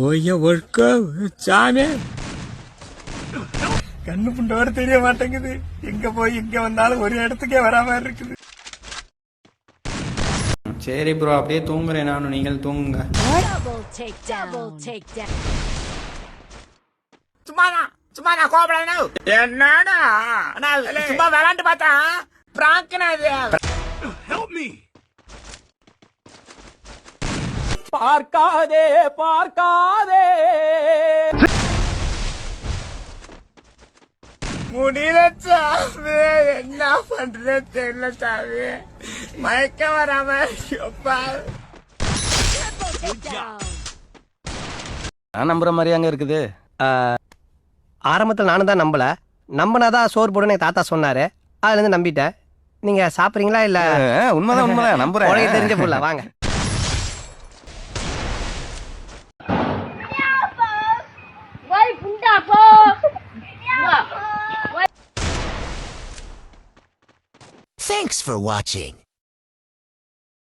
ஓய்ய ஒர்க்க சாமி கண்ணு புண்டோட தெரிய மாட்டேங்குது. எங்க போய் எங்க வந்தாலும் ஒரு இடத்துக்கே வராம இருக்குது. சரி ப்ரோ, அப்படியே தூங்குறேன் நானும், நீங்கள் தூங்குங்க. சும்மா நான் கோபப்படணும். என்னடா சும்மா விளாண்டு பார்த்தா பிராங்கனா இது. Help me. பார்க்காதே பார்க்காதே முடியல சாமி, என்ன பண்றது தெரியல சாமி, மயக்க வராம. நான் நம்புற மாதிரி அங்க இருக்குது. ஆரம்பத்தில் நானும் தான் நம்பினாதான் சோறு போடுன்னு தாத்தா சொன்னாரு. அதுல இருந்து நம்பிட்டேன். நீங்க சாப்பிடுறீங்களா இல்ல? உண்மைதான் நம்புறேன். தெரிஞ்ச போல வாங்க. Thanks for watching.